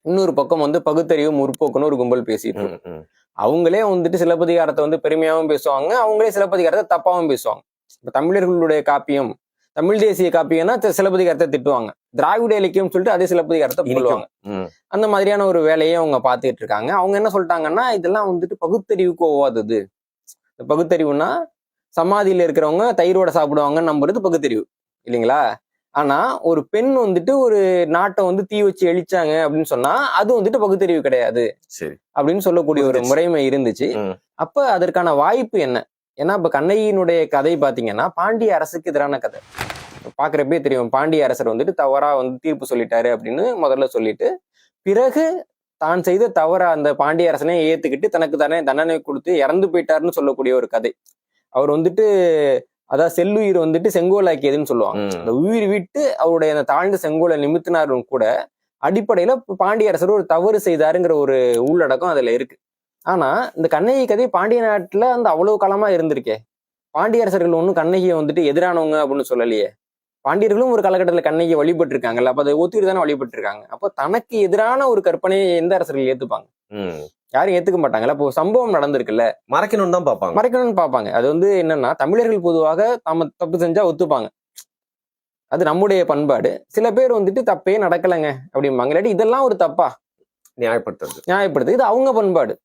இன்னொரு பக்கம் வந்து பகுத்தறிவு முற்போக்குன்னு ஒரு கும்பல் பேசிட்டு இருக்கு. அவங்களே வந்துட்டு சிலப்பதிகாரத்தை வந்து பெருமையாவும் பேசுவாங்க, அவங்களே சிலப்பதிகாரத்தை தப்பாவும் பேசுவாங்க. இப்ப தமிழர்களுடைய காப்பியம், தமிழ் தேசிய காப்பியம்னா சிலப்பதிகாரத்தை திட்டுவாங்க, திராவிட இலக்கியம் சொல்லிட்டு அதே சிலப்பதிகாரத்தை சொல்லுவாங்க. அந்த மாதிரியான ஒரு வேலையை அவங்க பார்த்துட்டு இருக்காங்க. அவங்க என்ன சொல்லிட்டாங்கன்னா, இதெல்லாம் வந்துட்டு பகுத்தறிவுக்கு ஒவ்வாதது. பகுத்தறிவுனா சமாதியில இருக்கிறவங்க தயிரோட சாப்பிடுவாங்கன்னு நம்புறது பகுத்தறிவு இல்லைங்களா? ஆனா ஒரு பெண் வந்துட்டு ஒரு நாட்டை வந்து தீ வச்சு எழிச்சாங்க அப்படின்னு சொன்னா அது வந்துட்டு பகுத்தறிவு கிடையாது அப்படின்னு சொல்லக்கூடிய ஒரு முறைமை இருந்துச்சு. அப்ப அதற்கான வாய்ப்பு என்ன? ஏன்னா இப்ப கண்ணகியினுடைய கதை பாத்தீங்கன்னா பாண்டிய அரசுக்கு எதிரான கதை. பாக்குறப்பே தெரியும், பாண்டிய அரசர் வந்துட்டு தவறா வந்து தீர்ப்பு சொல்லிட்டாரு அப்படின்னு முதல்ல சொல்லிட்டு, பிறகு தான் செய்த தவற அந்த பாண்டிய அரசனே ஏத்துக்கிட்டு தனக்கு தானே தண்டனை கொடுத்து இறந்து போயிட்டாருன்னு சொல்லக்கூடிய ஒரு கதை. அவர் வந்துட்டு அதாவது செல்லுயிர் வந்துட்டு செங்கோலாக்கியதுன்னு சொல்லுவாங்க. அந்த உயிர் விட்டு அவருடைய அந்த தாழ்ந்த செங்கோலை நிமித்தினாரும் கூட அடிப்படையில பாண்டிய அரசர் ஒரு தவறு செய்தாருங்கிற ஒரு உள்ளடக்கம் அதுல இருக்கு. ஆனா இந்த கண்ணகி கதை பாண்டிய நாட்டுல அந்த அவ்வளவு காலமா இருந்திருக்கே. பாண்டிய அரசர்கள் ஒன்றும் கண்ணகியை வந்துட்டு எதிரானவங்க அப்படின்னு சொல்லலையே. பாண்டியர்களும் ஒரு காலகட்டத்தில் கண்ணகியை வழிபட்டு இருக்காங்கல்ல, அப்ப அதை ஒத்துக்கிட்டு தானே வழிபட்டு இருக்காங்க. அப்போ தனக்கு எதிரான ஒரு கற்பனையை எந்த அரசர்கள் ஏத்துப்பாங்க? யாரும் ஏத்துக்க மாட்டாங்கல்ல. இப்போ சம்பவம் நடந்திருக்குல்ல, மறைக்கணும்னு தான் பார்ப்பாங்க, மறைக்கணும்னு பார்ப்பாங்க. அது வந்து என்னன்னா, தமிழர்கள் பொதுவாக நம்ம தப்பு செஞ்சா ஒத்துப்பாங்க, அது நம்முடைய பண்பாடு. சில பேர் வந்துட்டு தப்பே நடக்கலைங்க அப்படிம்பாங்க, இல்லாட்டி இதெல்லாம் ஒரு தப்பா நியாயப்படுத்துறது இது அவங்க பண்பாடு.